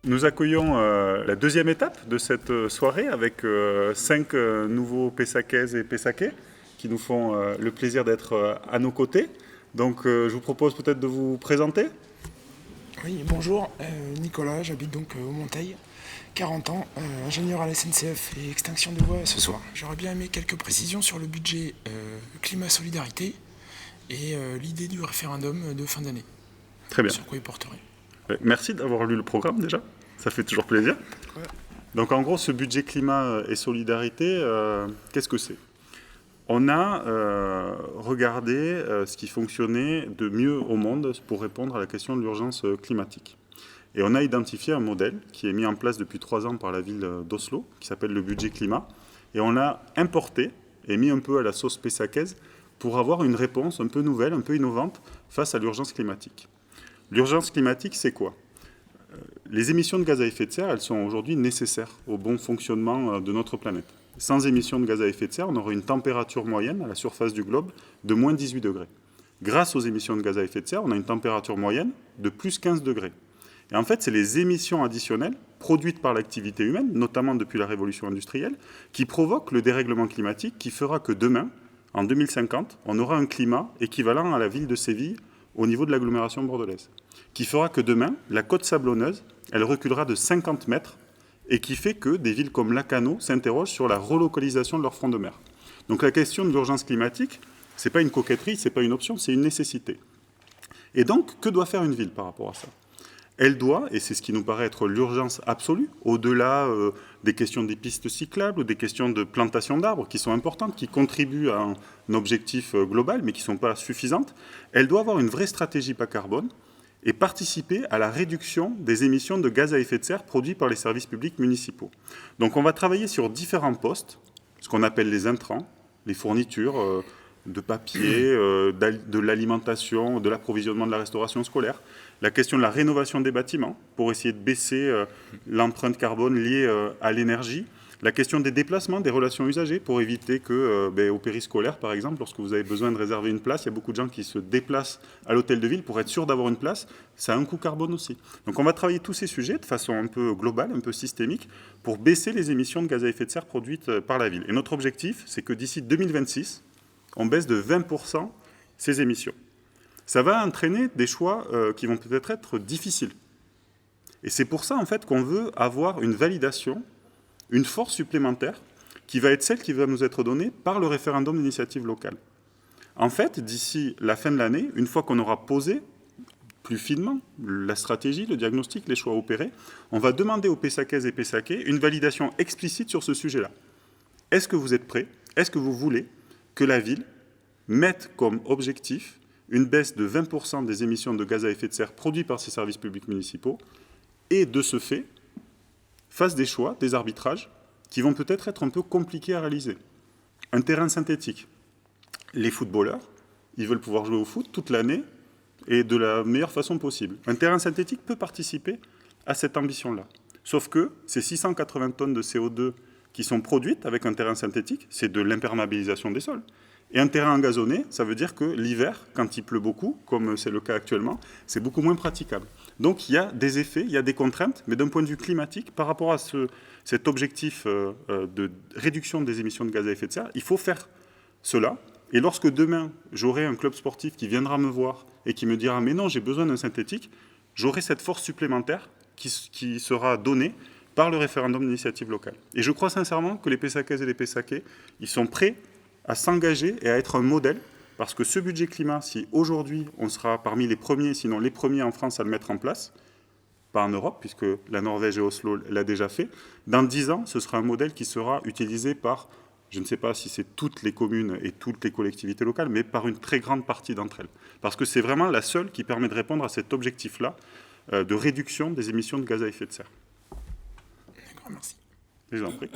Nous accueillons la deuxième étape de cette soirée avec 5 nouveaux Pessaquaises et Pessaquais qui nous font le plaisir d'être à nos côtés. Donc je vous propose peut-être de vous présenter. Oui, bonjour, Nicolas, j'habite donc au Monteil, 40 ans, ingénieur à la SNCF et extinction de voies ce soir. J'aurais bien aimé quelques précisions sur le budget climat-solidarité et l'idée du référendum de fin d'année. Très bien. Sur quoi il porterait. Merci d'avoir lu le programme déjà, ça fait toujours plaisir. Ouais. Donc en gros, ce budget climat et solidarité, qu'est-ce que c'est ? On a regardé ce qui fonctionnait de mieux au monde pour répondre à la question de l'urgence climatique. Et on a identifié un modèle qui est mis en place depuis 3 ans par la ville d'Oslo, qui s'appelle le budget climat. Et on l'a importé et mis un peu à la sauce pessaquaise pour avoir une réponse un peu nouvelle, un peu innovante face à l'urgence climatique. L'urgence climatique, c'est quoi ? Les émissions de gaz à effet de serre, elles sont aujourd'hui nécessaires au bon fonctionnement de notre planète. Sans émissions de gaz à effet de serre, on aurait une température moyenne à la surface du globe de moins 18 degrés. Grâce aux émissions de gaz à effet de serre, on a une température moyenne de plus 15 degrés. Et en fait, c'est les émissions additionnelles produites par l'activité humaine, notamment depuis la révolution industrielle, qui provoquent le dérèglement climatique qui fera que demain, en 2050, on aura un climat équivalent à la ville de Séville au niveau de l'agglomération bordelaise, qui fera que demain, la côte sablonneuse, elle reculera de 50 mètres et qui fait que des villes comme Lacanau s'interrogent sur la relocalisation de leur front de mer. Donc la question de l'urgence climatique, ce n'est pas une coquetterie, ce n'est pas une option, c'est une nécessité. Et donc, que doit faire une ville par rapport à ça ? Elle doit, et c'est ce qui nous paraît être l'urgence absolue, au-delà des questions des pistes cyclables ou des questions de plantation d'arbres qui sont importantes, qui contribuent à un objectif global, mais qui ne sont pas suffisantes, elle doit avoir une vraie stratégie bas carbone et participer à la réduction des émissions de gaz à effet de serre produits par les services publics municipaux. Donc on va travailler sur différents postes, ce qu'on appelle les intrants, les fournitures de papier, de l'alimentation, de l'approvisionnement de la restauration scolaire, la question de la rénovation des bâtiments pour essayer de baisser l'empreinte carbone liée à l'énergie, la question des déplacements, des relations usagées pour éviter que, au périscolaire par exemple, lorsque vous avez besoin de réserver une place, il y a beaucoup de gens qui se déplacent à l'hôtel de ville pour être sûr d'avoir une place, ça a un coût carbone aussi. Donc on va travailler tous ces sujets de façon un peu globale, un peu systémique, pour baisser les émissions de gaz à effet de serre produites par la ville. Et notre objectif, c'est que d'ici 2026, on baisse de 20% ces émissions. Ça va entraîner des choix qui vont peut-être être difficiles. Et c'est pour ça, en fait, qu'on veut avoir une validation, une force supplémentaire, qui va être celle qui va nous être donnée par le référendum d'initiative locale. En fait, d'ici la fin de l'année, une fois qu'on aura posé plus finement la stratégie, le diagnostic, les choix opérés, on va demander aux Pessaquaises et Pessaquais une validation explicite sur ce sujet-là. Est-ce que vous êtes prêts ? Est-ce que vous voulez que la ville mette comme objectif une baisse de 20% des émissions de gaz à effet de serre produites par ces services publics municipaux et, de ce fait, fasse des choix, des arbitrages qui vont peut-être être un peu compliqués à réaliser. Un terrain synthétique. Les footballeurs, ils veulent pouvoir jouer au foot toute l'année et de la meilleure façon possible. Un terrain synthétique peut participer à cette ambition-là. Sauf que ces 680 tonnes de CO2 qui sont produites avec un terrain synthétique, c'est de l'imperméabilisation des sols. Et un terrain engazonné, ça veut dire que l'hiver, quand il pleut beaucoup, comme c'est le cas actuellement, c'est beaucoup moins praticable. Donc il y a des effets, il y a des contraintes, mais d'un point de vue climatique, par rapport à cet objectif de réduction des émissions de gaz à effet de serre, il faut faire cela. Et lorsque demain, j'aurai un club sportif qui viendra me voir et qui me dira « mais non, j'ai besoin d'un synthétique », j'aurai cette force supplémentaire qui sera donnée par le référendum d'initiative locale. Et je crois sincèrement que les Pessaquaises et les Pessaquais, ils sont prêts à s'engager et à être un modèle, parce que ce budget climat, si aujourd'hui on sera parmi les premiers, sinon les premiers en France à le mettre en place, pas en Europe, puisque la Norvège et Oslo l'a déjà fait, dans 10 ans, ce sera un modèle qui sera utilisé par, je ne sais pas si c'est toutes les communes et toutes les collectivités locales, mais par une très grande partie d'entre elles. Parce que c'est vraiment la seule qui permet de répondre à cet objectif-là de réduction des émissions de gaz à effet de serre. D'accord, merci. Je vous en prie.